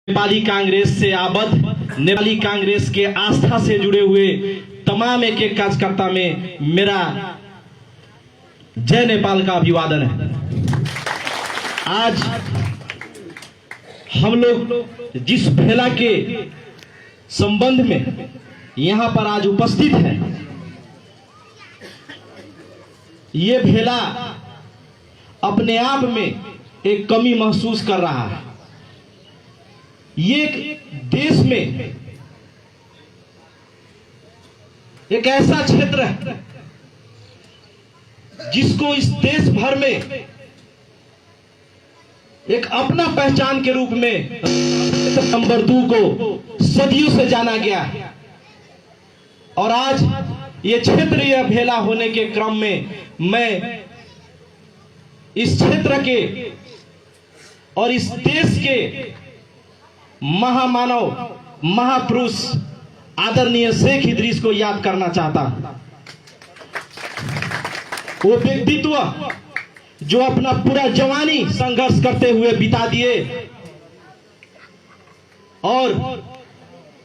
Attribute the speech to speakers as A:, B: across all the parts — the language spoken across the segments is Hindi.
A: नेपाली कांग्रेस से आबद्ध, नेपाली कांग्रेस के आस्था से जुड़े हुए तमाम एक एक कार्यकर्ता में मेरा जय नेपाल का अभिवादन है। आज हम लोग जिस भेला के संबंध में यहां पर आज उपस्थित हैं, ये भेला अपने आप में एक कमी महसूस कर रहा है। ये देश में एक ऐसा क्षेत्र है जिसको इस देश भर में एक अपना पहचान के रूप में नंबर 2 को सदियों से जाना गया है। और आज ये क्षेत्र यह भेला होने के क्रम में मैं इस क्षेत्र के और इस देश के महामानव महापुरुष आदरणीय शेख इदरीस को याद करना चाहता हूं। वो व्यक्तित्व जो अपना पूरा जवानी संघर्ष करते हुए बिता दिए और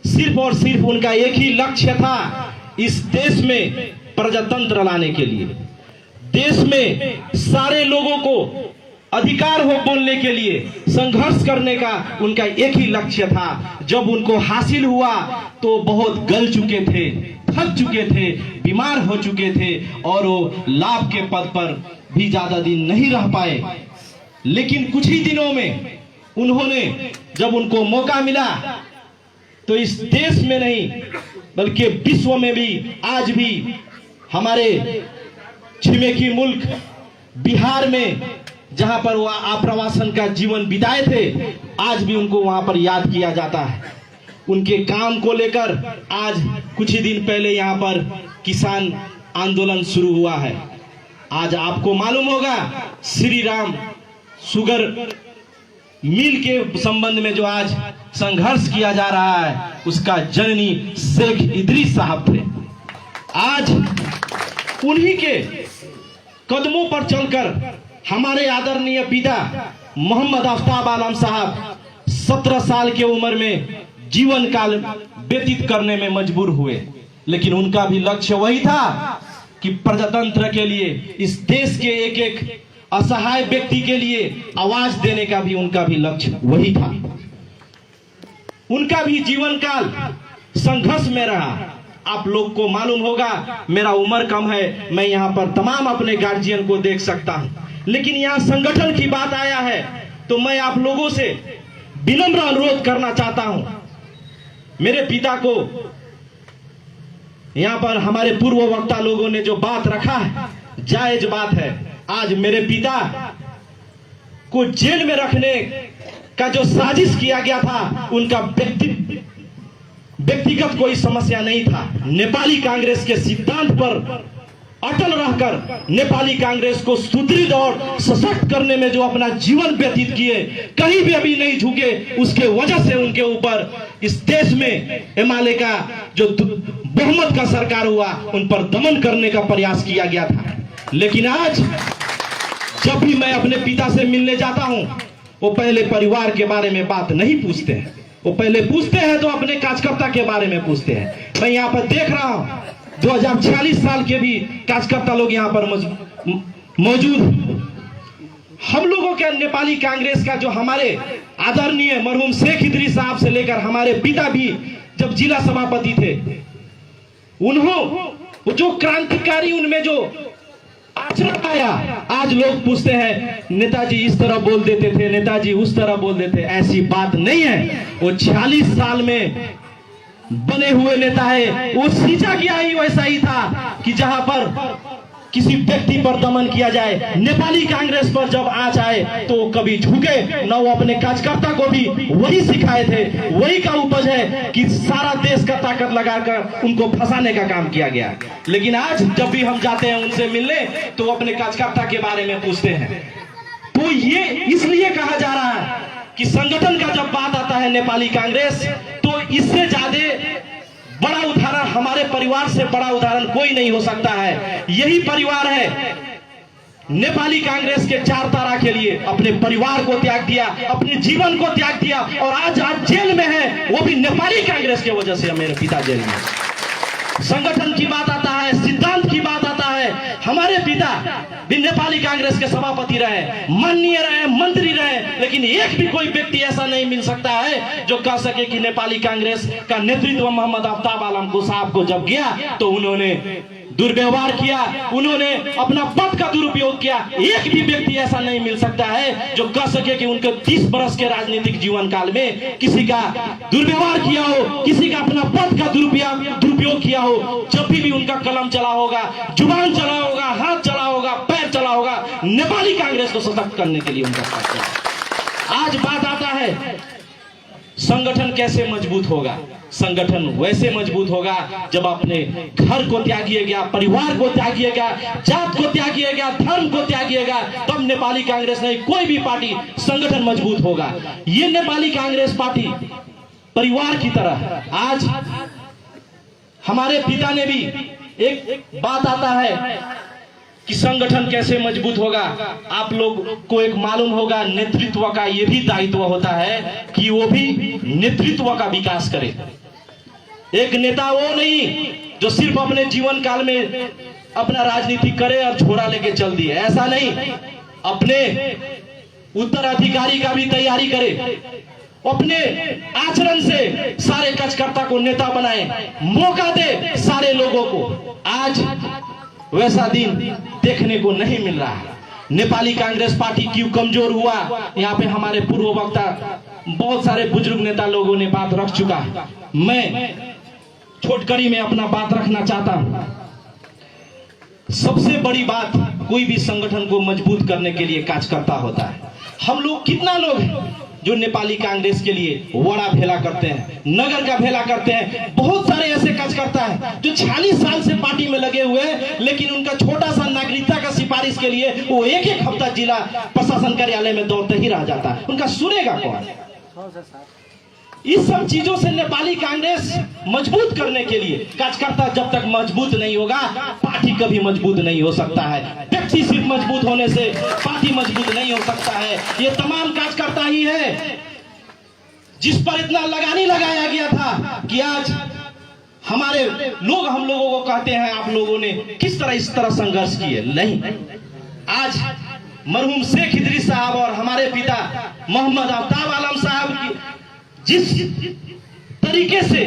A: सिर्फ उनका एक ही लक्ष्य था, इस देश में प्रजातंत्र लाने के लिए, देश में सारे लोगों को अधिकार हो बोलने के लिए संघर्ष करने का उनका एक ही लक्ष्य था। जब उनको हासिल हुआ तो बहुत गल चुके थे, थक चुके थे, बीमार हो चुके थे और वो लाभ के पद पर भी ज्यादा दिन नहीं रह पाए। लेकिन कुछ ही दिनों में उन्होंने, जब उनको मौका मिला तो इस देश में नहीं बल्कि विश्व में भी आज भी हमारे छिमेकी मुल्क बिहार में जहां पर वो आप्रवासन का जीवन बिताए थे, आज भी उनको वहां पर याद किया जाता है। उनके काम को लेकर आज कुछ ही दिन पहले यहां पर किसान आंदोलन शुरू हुआ है। आज आपको मालूम होगा श्री राम शुगर मिल के संबंध में जो आज संघर्ष किया जा रहा है, उसका जननी शेख इदरीस साहब थे। आज उन्हीं के कदमों पर चलकर हमारे आदरणीय पिता मोहम्मद आफ्ताब आलम साहब 17 साल की उम्र में जीवन काल व्यतीत करने में मजबूर हुए। लेकिन उनका भी लक्ष्य वही था कि प्रजातंत्र के लिए, इस देश के एक एक असहाय व्यक्ति के लिए आवाज देने का भी उनका भी लक्ष्य वही था। उनका भी जीवन काल संघर्ष में रहा। आप लोग को मालूम होगा, मेरा उम्र कम है, मैं यहाँ पर तमाम अपने गार्जियन को देख सकता हूँ, लेकिन यहाँ संगठन की बात आया है तो मैं आप लोगों से विनम्र अनुरोध करना चाहता हूं। मेरे पिता को यहाँ पर हमारे पूर्व वक्ता लोगों ने जो बात रखा है, जायज बात है। आज मेरे पिता को जेल में रखने का जो साजिश किया गया था, उनका व्यक्तिगत कोई समस्या नहीं था। नेपाली कांग्रेस के सिद्धांत पर अटल रहकर नेपाली कांग्रेस को सुदृढ़ और सशक्त करने में जो अपना जीवन व्यतीत किए, कहीं भी अभी नहीं झुके, उसके वजह से उनके ऊपर इस देश में एमएलए का जो बहुमत का सरकार हुआ, उन पर दमन करने का प्रयास किया गया था। लेकिन आज जब भी मैं अपने पिता से मिलने जाता हूं, वो पहले परिवार के बारे में बात नहीं पूछते हैं। वो पहले पूछते हैं तो अपने कार्यकर्ता के बारे में पूछते हैं। मैं यहाँ पर देख रहा हूं 2046 साल के भी कार्यकर्ता लोग यहाँ पर मौजूद। हम लोगों के नेपाली कांग्रेस का जो हमारे आदरणीय मरहूम शेख इदरीस साहब से लेकर हमारे पिता भी जब जिला सभापति थे, उन्होंने जो क्रांतिकारी उनमें जो आचरण आया, आज लोग पूछते हैं नेताजी इस तरह बोल देते थे, नेताजी उस तरह बोल देते। ऐसी बात नहीं है। वो 46 साल में बने हुए नेता है। वो सींचा गया ही वैसा ही था कि जहां पर किसी व्यक्ति पर दमन किया जाए, नेपाली कांग्रेस पर जब आंच आए तो कभी झुके न। वो अपने कार्यकर्ता को भी वही सिखाए थे। वही का उपज है कि सारा देश का ताकत लगाकर उनको फंसाने का काम किया गया। लेकिन आज जब भी हम जाते हैं उनसे मिलने, तो वो अपने कार्यकर्ता के बारे में पूछते हैं। तो ये इसलिए कहा जा रहा है कि संगठन का जब बात आता है नेपाली कांग्रेस, तो इससे ज्यादा बड़ा उदाहरण, हमारे परिवार से बड़ा उदाहरण कोई नहीं हो सकता है। यही परिवार है नेपाली कांग्रेस के चार तारा के लिए अपने परिवार को त्याग दिया, अपने जीवन को त्याग दिया और आज जेल में है, वो भी नेपाली कांग्रेस की वजह से मेरे पिता जेल में। संगठन की बात आता है, सिद्धांत की बात आता है, हमारे पिता भी नेपाली कांग्रेस के सभापति रहे, माननीय रहे, मंत्री रहे, लेकिन एक भी कोई व्यक्ति ऐसा नहीं मिल सकता है जो कह सके कि नेपाली कांग्रेस का नेतृत्व मोहम्मद आफ्ताब आलम को साहब को जब गया तो उन्होंने दुर्व्यवहार किया, उन्होंने अपना पद का दुरुपयोग किया। एक भी व्यक्ति ऐसा नहीं मिल सकता है जो कह सके कि उनके 30 वर्ष के राजनीतिक जीवन काल में किसी का दुर्व्यवहार किया हो, किसी का अपना पद का दुरुपयोग किया हो। जब भी उनका कलम चला होगा, जुबान चला होगा, हाथ चला होगा, पैर चला होगा, नेपाली कांग्रेस को सशक्त करने के लिए उनका साथ है। आज बात आता है संगठन कैसे मजबूत होगा। संगठन वैसे मजबूत होगा जब अपने घर को त्यागिएगा, परिवार को त्यागिएगा, जात को त्यागिएगा, धर्म को त्यागिएगा, तब नेपाली कांग्रेस नहीं कोई भी पार्टी संगठन मजबूत होगा। ये नेपाली कांग्रेस पार्टी परिवार की तरह। आज हमारे पिता ने भी एक बात आता है कि संगठन कैसे मजबूत होगा। आप लोग को एक मालूम होगा, नेतृत्व का यह भी दायित्व होता है कि वो भी नेतृत्व का विकास करे। एक नेता वो नहीं जो सिर्फ अपने जीवन काल में अपना राजनीति करे और झोरा लेके चल दिए, ऐसा नहीं। अपने उत्तराधिकारी का भी तैयारी करे, अपने आचरण से सारे कार्यकर्ता को नेता बनाए, मौका दे सारे लोगों को। आज वैसा दिन देखने को नहीं मिल रहा है। नेपाली कांग्रेस पार्टी क्यों कमजोर हुआ, यहाँ पे हमारे पूर्व वक्ता बहुत सारे बुजुर्ग नेता लोगों ने बात रख चुका है। मैं छोटकरी में अपना बात रखना चाहता हूं। सबसे बड़ी बात, कोई भी संगठन को मजबूत करने के लिए कार्यकर्ता होता है। हम लोग कितना लोग हैं जो नेपाली कांग्रेस के लिए वड़ा भेला करते हैं, नगर का भेला करते हैं। बहुत सारे ऐसे कार्यकर्ता हैं जो 40 साल से पार्टी में लगे हुए हैं, लेकिन उनका छोटा सा नागरिकता का सिफारिश के लिए वो एक हफ्ता जिला प्रशासन कार्यालय में दौड़ते ही रह जाता है। उनका सुनेगा कौन? इस सब चीजों से नेपाली कांग्रेस मजबूत करने के लिए कार्यकर्ता जब तक मजबूत नहीं होगा, पार्टी कभी मजबूत नहीं हो सकता है। व्यक्ति सिर्फ मजबूत होने से पार्टी मजबूत नहीं हो सकता है। ये तमाम कार्यकर्ता ही है जिस पर इतना लगानी लगाया गया था कि आज हमारे लोग हम लोगों को कहते हैं आप लोगों ने किस तरह इस तरह संघर्ष किए। नहीं, आज मरहूम शेख इदरीस साहब और हमारे पिता मोहम्मद आफ्ताब आलम साहब की जिस तरीके से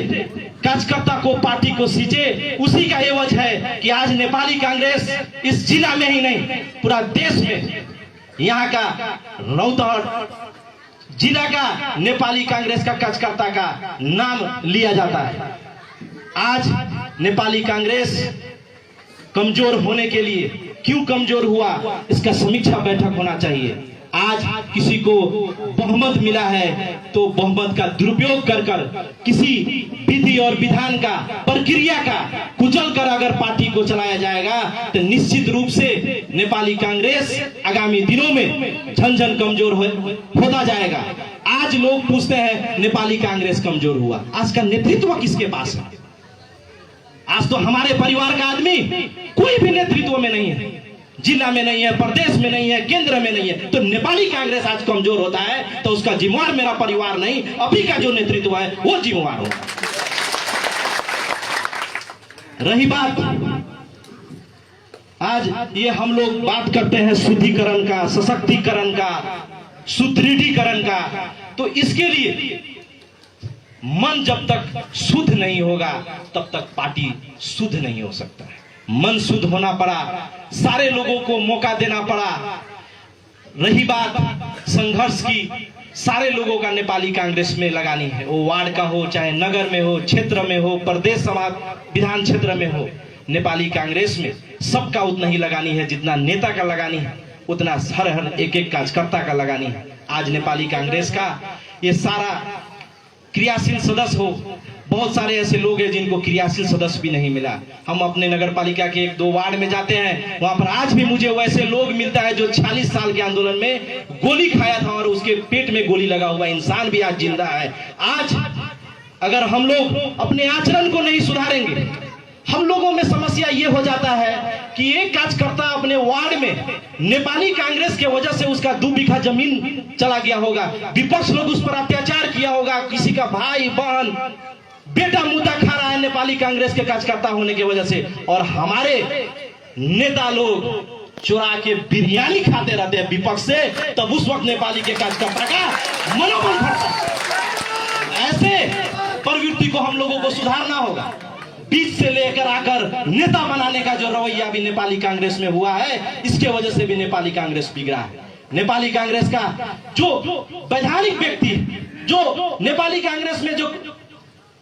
A: कार्यकर्ता को पार्टी को सींचे, उसी का एवज है कि आज नेपाली कांग्रेस इस जिला में ही नहीं पूरा देश में, यहाँ का रौतहट जिला का नेपाली कांग्रेस का कार्यकर्ता का नाम लिया जाता है। आज नेपाली कांग्रेस कमजोर होने के लिए क्यों कमजोर हुआ, इसका समीक्षा बैठक होना चाहिए। आज किसी को बहुमत मिला है तो बहुमत का दुरुपयोग कर किसी विधि और विधान का प्रक्रिया का कुचल कर अगर पार्टी को चलाया जाएगा तो निश्चित रूप से नेपाली कांग्रेस आगामी दिनों में झन कमजोर होता जाएगा। आज लोग पूछते हैं नेपाली कांग्रेस कमजोर हुआ, आज का नेतृत्व किसके पास है? आज तो हमारे परिवार का आदमी कोई भी नेतृत्व में नहीं है, जिला में नहीं है, प्रदेश में नहीं है, केंद्र में नहीं है। तो नेपाली कांग्रेस आज कमजोर होता है तो उसका जिम्मेवार मेरा परिवार नहीं, अभी का जो नेतृत्व है वो जिम्मेवार होगा। रही बात आज ये हम लोग बात करते हैं शुद्धिकरण का, सशक्तिकरण का, सुदृढ़ीकरण का, तो इसके लिए मन जब तक शुद्ध नहीं होगा तब तक पार्टी शुद्ध नहीं हो सकता है। मन शुद्ध होना पड़ा, सारे लोगों को मौका देना पड़ा। रही बात संघर्ष की, सारे लोगों का नेपाली कांग्रेस में लगानी है, वो वार्ड का हो, चाहे नगर में हो, क्षेत्र में हो, प्रदेश समाज विधान क्षेत्र में हो, नेपाली कांग्रेस में सबका उतना ही लगानी है जितना नेता का लगानी है, उतना हर एक एक कार्यकर्ता का लगानी है। आज नेपाली कांग्रेस का ये सारा क्रियाशील सदस्य हो, बहुत सारे ऐसे लोग हैं जिनको क्रियाशील सदस्य भी नहीं मिला। हम अपने नगर पालिका के 1-2 वार्ड में जाते हैं, वहां पर आज भी मुझे वैसे लोग मिलता है जो 40 साल के आंदोलन में गोली खाया था और उसके पेट में गोली लगा हुआ इंसान भी आज जिंदा है। आज अगर हम लोग अपने आचरण को नहीं सुधारेंगे, हम लोगों में समस्या ये हो जाता है कि एक कार्यकर्ता अपने वार्ड में नेपाली कांग्रेस के वजह से उसका 2 बीघा जमीन चला गया होगा, विपक्ष लोग उस पर अत्याचार किया होगा, किसी का भाई बहन बेटा मुद्दा खा रहा है नेपाली कांग्रेस के कार्यकर्ता होने की वजह से, और हमारे नेता लोग चुरा के बिरयानी खाते रहते हैं विपक्ष से, तब उस वक्त नेपाली के कार्यकर्ता का मनोबल घटता है। ऐसे प्रवृत्ति को हम लोगों को सुधारना होगा। बीच से लेकर आकर नेता बनाने का जो रवैया भी नेपाली कांग्रेस में हुआ है, इसके वजह से भी नेपाली कांग्रेस बिगड़ा है। नेपाली कांग्रेस का जो वैधानिक व्यक्ति, जो नेपाली कांग्रेस में जो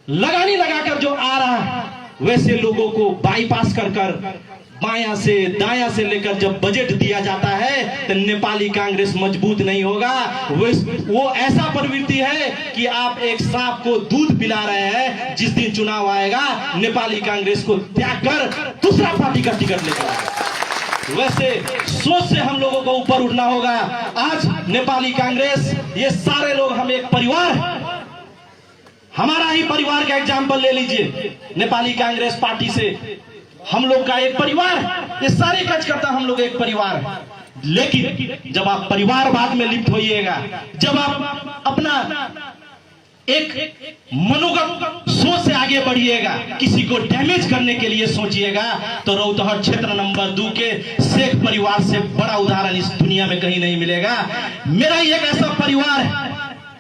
A: लगानी लगाकर जो आ रहा है, वैसे लोगों को बाईपास कर कर बायां से दायां से लेकर जब बजट दिया जाता है तो नेपाली कांग्रेस मजबूत नहीं होगा। वो ऐसा प्रवृत्ति है कि आप एक सांप को दूध पिला रहे हैं, जिस दिन चुनाव आएगा नेपाली कांग्रेस को त्याग कर दूसरा पार्टी का टिकट लेकर आएगा। वैसे सोच से हम लोगों को ऊपर उठना होगा। आज नेपाली कांग्रेस, ये सारे लोग हम एक परिवार, हमारा ही परिवार का एग्जाम्पल ले लीजिए। नेपाली कांग्रेस पार्टी से हम लोग का एक परिवार, ये सारे कार्यकर्ता हम लोग एक परिवार है। लेकिन जब आप परिवारवाद में लिप्त होइएगा, जब आप अपना एक मनोगत सोच से आगे बढ़िएगा, किसी को डैमेज करने के लिए सोचिएगा, तो रौतहट क्षेत्र नंबर 2 के शेख परिवार से बड़ा उदाहरण इस दुनिया में कहीं नहीं मिलेगा। मेरा एक ऐसा परिवार है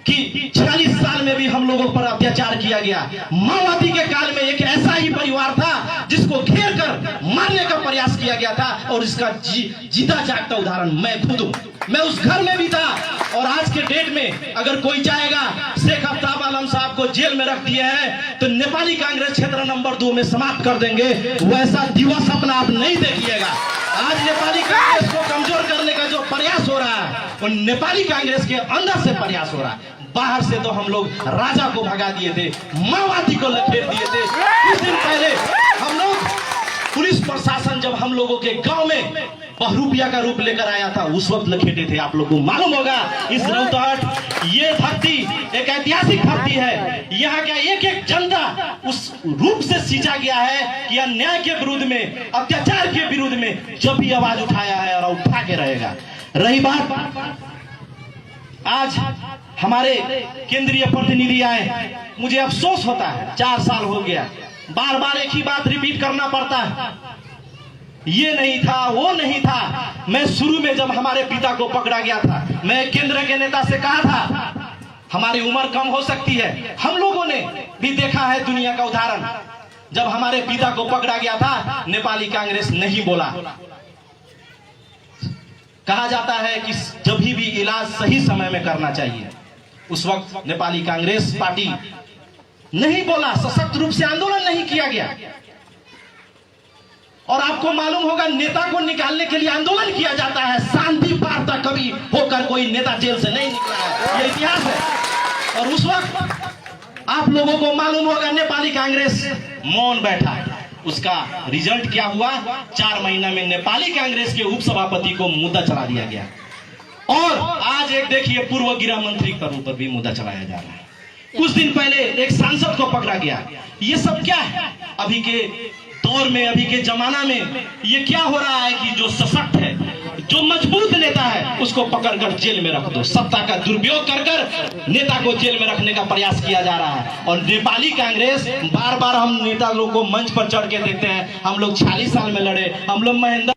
A: कि 46 साल में भी हम लोगों पर अत्याचार किया गया। माओवादी के काल में एक ऐसा ही परिवार था जिसको घेर कर मारने का प्रयास किया गया था, और इसका जीता जागता उदाहरण मैं खुद हूं। मैं उस घर में भी था, और आज के डेट में अगर कोई चाहेगा शेख आफ्ताब आलम साहब को जेल में रख दिए हैं तो नेपाली कांग्रेस क्षेत्र नंबर 2 में समाप्त कर देंगे। वैसा दिवस अपना आप नहीं देखिएगा। आज नेपाली कांग्रेस को कमजोर करने का जो प्रयास हो रहा है, वो नेपाली कांग्रेस के अंदर से प्रयास हो रहा है। बाहर से तो हम लोग राजा को भगा दिए थे, माओवादी को लखेट दिए थे। कुछ दिन पहले हम लोग, पुलिस प्रशासन जब हम लोगों के गांव में बहरूपिया का रूप लेकर आया था, उस वक्त लखेटे थे। आप लोगों को मालूम होगा इस रौतहट, ये धरती एक ऐतिहासिक धरती है। यहाँ का एक एक जनता उस रूप से सींचा गया है कि अन्याय के विरुद्ध में, अत्याचार के विरुद्ध में जब भी आवाज उठाया है और उठा के रहेगा। रही बात, आज हमारे केंद्रीय प्रतिनिधि आए, मुझे अफसोस होता है 4 साल हो गया, बार बार एक ही बात रिपीट करना पड़ता है, ये नहीं था, वो नहीं था। मैं शुरू में जब हमारे पिता को पकड़ा गया था, मैं केंद्र के नेता से कहा था हमारी उम्र कम हो सकती है। हम लोगों ने भी देखा है दुनिया का उदाहरण, जब हमारे पिता को पकड़ा गया था नेपाली कांग्रेस नहीं बोला। कहा जाता है कि जब भी इलाज सही समय में करना चाहिए, उस वक्त नेपाली कांग्रेस पार्टी नहीं बोला, सशक्त रूप से आंदोलन नहीं किया गया। और आपको मालूम होगा, नेता को निकालने के लिए आंदोलन किया जाता है, शांति वार्ता कभी होकर कोई नेता जेल से नहीं निकला है, यह इतिहास है। और उस वक्त आप लोगों को मालूम होगा नेपाली कांग्रेस मौन बैठा, उसका रिजल्ट क्या हुआ? 4 महीना में नेपाली कांग्रेस के उपसभापति को मुद्दा चला दिया गया। और आज एक देखिए, पूर्व गृह मंत्री पर ऊपर भी मुद्दा चलाया जा रहा है। कुछ दिन पहले एक सांसद को पकड़ा गया। ये सब क्या है? अभी के दौर में, अभी के जमाना में ये क्या हो रहा है कि जो सशक्त है, जो मजबूत नेता है, उसको पकड़कर जेल में रख दो। सत्ता का दुरुपयोग कर कर नेता को जेल में रखने का प्रयास किया जा रहा है। और नेपाली कांग्रेस, बार बार हम नेता लोग को मंच पर चढ़ के देखते हैं, हम लोग 40 साल में लड़े, हम लोग महेंद्र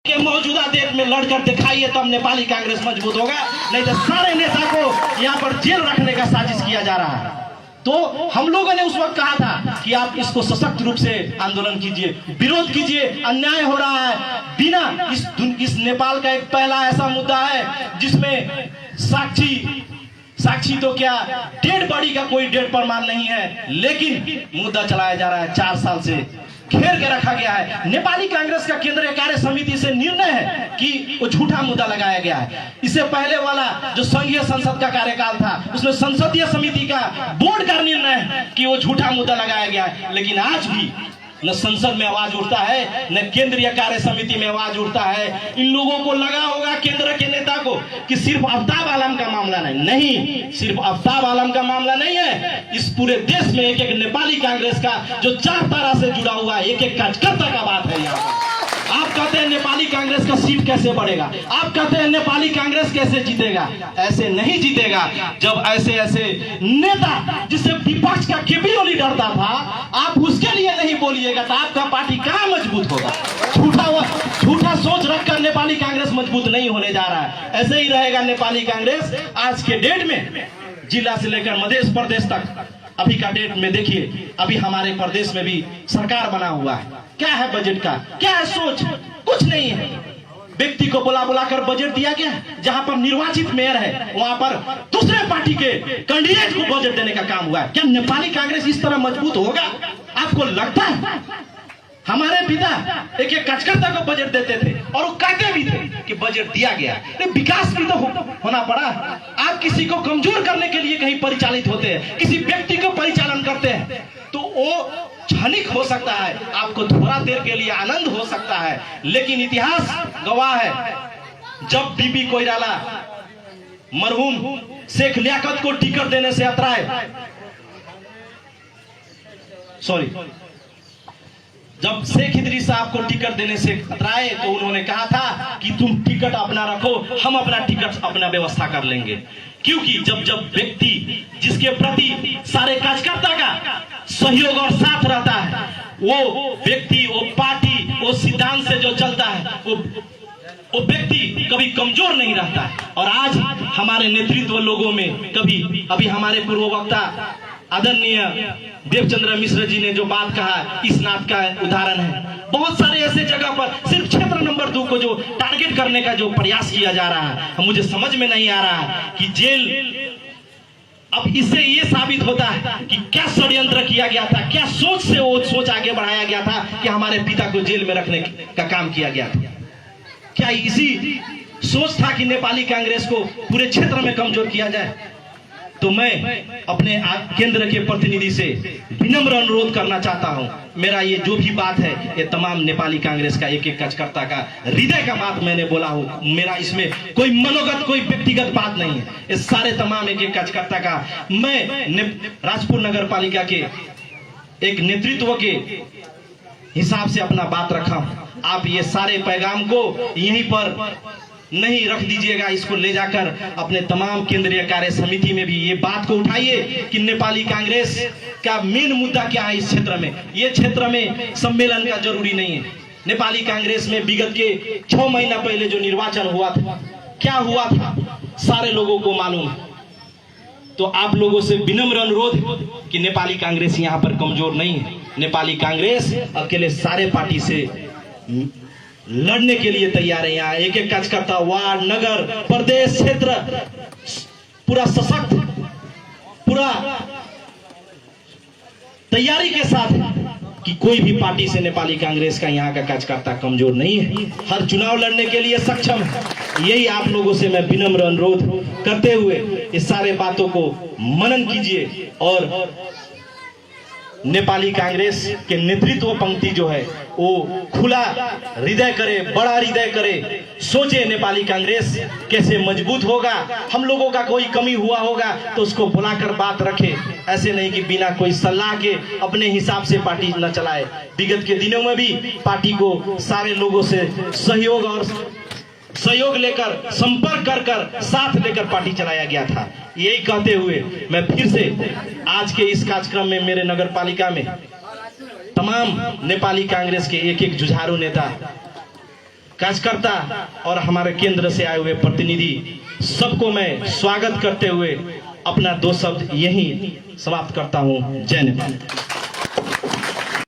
A: के मौजूदा डेट में लड़कर दिखाइए, तब नेपाली कांग्रेस मजबूत होगा। नहीं तो सारे नेता को यहाँ पर जेल रखने का साजिश किया जा रहा है। तो हम लोगों ने उस वक्त कहा था कि आप इसको सशक्त रूप से आंदोलन कीजिए, विरोध कीजिए, अन्याय हो रहा है। बिना इस नेपाल का एक पहला ऐसा मुद्दा है जिसमें साक्षी तो क्या, डेड बॉडी का कोई डेड प्रमाण नहीं है, लेकिन मुद्दा चलाया जा रहा है। 4 साल से घेर के रखा गया है। नेपाली कांग्रेस का केंद्रीय कार्य समिति से निर्णय है कि वो झूठा मुद्दा लगाया गया है। इससे पहले वाला जो संघीय संसद का कार्यकाल था, उसमें संसदीय समिति का बोर्ड का निर्णय है कि वो झूठा मुद्दा लगाया गया है। लेकिन आज भी न संसद में आवाज उठता है, न केंद्रीय कार्य समिति में आवाज उठता है। इन लोगों को लगा होगा केंद्र के नेता को कि सिर्फ आफ्ताब आलम का मामला नहीं, सिर्फ आफ्ताब आलम का मामला नहीं है। इस पूरे देश में एक एक नेपाली कांग्रेस का जो चार तारा से जुड़ा हुआ है, एक एक कार्यकर्ता का बात है यहाँ पर। आप कहते हैं नेपाली कांग्रेस का सीट कैसे बढ़ेगा, आप कहते हैं नेपाली कांग्रेस कैसे जीतेगा। ऐसे नहीं जीतेगा जब ऐसे ऐसे नेता जिसे विपक्ष का केपी ओली डरता था, आप उसके लिए नहीं बोलिएगा तो आपका पार्टी कहां मजबूत होगा। झूठा सोच रखकर नेपाली कांग्रेस मजबूत नहीं होने जा रहा है। ऐसे ही रहेगा नेपाली कांग्रेस। आज के डेट में जिला से लेकर मध्य प्रदेश तक अभी का डेट में देखिए, अभी हमारे प्रदेश में भी सरकार बना हुआ है। क्या है बजट का, क्या है सोच, कुछ नहीं है। व्यक्ति को बुला बुलाकर बजट दिया गया। जहां पर निर्वाचित मेयर है वहां पर दूसरे पार्टी के कैंडिडेट को बजट देने का काम हुआ है। क्या नेपाली कांग्रेस इस तरह मजबूत होगा? आपको लगता है? हमारे पिता एक एक कार्यकर्ता को बजट देते थे और वो कहते भी थे कि बजट दिया गया। विकास भी तो होना पड़ा। आप किसी को कमजोर करने के लिए कहीं परिचालित होते हैं, किसी व्यक्ति को परिचालन करते हैं तो वो क्षणिक हो सकता है, आपको थोड़ा देर के लिए आनंद हो सकता है, लेकिन इतिहास गवाह है। जब बीबी कोइराला मरहूम शेख लियाकत को टिकट देने से अतराए, जब शेख इदरीस साहब को टिकट देने से अतराए तो उन्होंने कहा था कि तुम टिकट अपना रखो, हम अपना टिकट अपना व्यवस्था कर लेंगे। क्योंकि जब व्यक्ति जिसके प्रति सारे कार्यकर्ता का सहयोग और साथ रहता है, वो व्यक्ति, वो पार्टी, वो सिद्धांत से जो चलता है, वो व्यक्ति कभी कमजोर नहीं रहता है। और आज हमारे नेतृत्व लोगों में कभी, अभी हमारे पूर्व वक्ता आदरणीय देवचंद्र मिश्र जी ने जो बात कहा, इस नाथ का उदाहरण है। बहुत सारे ऐसे जगह पर सिर्फ क्षेत्र नंबर 2 को जो टारगेट करने का जो प्रयास किया जा रहा है, मुझे समझ में नहीं आ रहा है कि जेल, अब इससे ये साबित होता है कि क्या षड्यंत्र किया गया था, क्या सोच से वो सोच आगे बढ़ाया गया था कि हमारे पिता को जेल में रखने का काम किया गया था। क्या इसी सोच था कि नेपाली कांग्रेस को पूरे क्षेत्र में कमजोर किया जाए? तो मैं अपने केंद्र के प्रतिनिधि से विनम्र अनुरोध करना चाहता हूं। मेरा ये जो भी बात है, ये तमाम नेपाली कांग्रेस का एक एक कार्यकर्ता का हृदय का बात मैंने बोला हूं। मेरा इसमें कोई मनोगत, कोई व्यक्तिगत बात नहीं है। ये सारे तमाम एक एक कार्यकर्ता का मैं राजपुर नगर पालिका के एक नेतृत्व के हिसाब से अपना बात रखा। आप ये सारे पैगाम को यहीं पर नहीं रख दीजिएगा, इसको ले जाकर अपने तमाम केंद्रीय कार्य समिति में भी ये बात को उठाइए कि नेपाली कांग्रेस का मेन मुद्दा क्या है इस क्षेत्र में। ये क्षेत्र में सम्मेलन का जरूरी नहीं है। नेपाली कांग्रेस में विगत के 6 महीना पहले जो निर्वाचन हुआ था, क्या हुआ था, सारे लोगों को मालूम है। तो आप लोगों से विनम्र अनुरोध कि नेपाली कांग्रेस यहाँ पर कमजोर नहीं है। नेपाली कांग्रेस अकेले सारे पार्टी से लड़ने के लिए तैयार है। यहाँ एक एक कार्यकर्ता वार्ड, नगर, प्रदेश, क्षेत्र पूरा सशक्त, पूरा तैयारी के साथ कि कोई भी पार्टी से नेपाली कांग्रेस का यहाँ का कार्यकर्ता कमजोर नहीं है, हर चुनाव लड़ने के लिए सक्षम है। यही आप लोगों से मैं विनम्र अनुरोध करते हुए इस सारे बातों को मनन कीजिए और नेपाली कांग्रेस के नेतृत्व पंक्ति जो है वो खुला हृदय करे, बड़ा हृदय करे, सोचे नेपाली कांग्रेस कैसे मजबूत होगा। हम लोगों का कोई कमी हुआ होगा तो उसको बुलाकर बात रखे, ऐसे नहीं कि बिना कोई सलाह के अपने हिसाब से पार्टी न चलाए। विगत के दिनों में भी पार्टी को सारे लोगों से सहयोग लेकर, संपर्क कर साथ लेकर पार्टी चलाया गया था। यही कहते हुए मैं फिर से आज के इस कार्यक्रम में मेरे नगर पालिका में तमाम नेपाली कांग्रेस के एक एक जुझारू नेता, कार्यकर्ता और हमारे केंद्र से आए हुए प्रतिनिधि सबको मैं स्वागत करते हुए अपना 2 शब्द यहीं समाप्त करता हूं। जय नेपाल।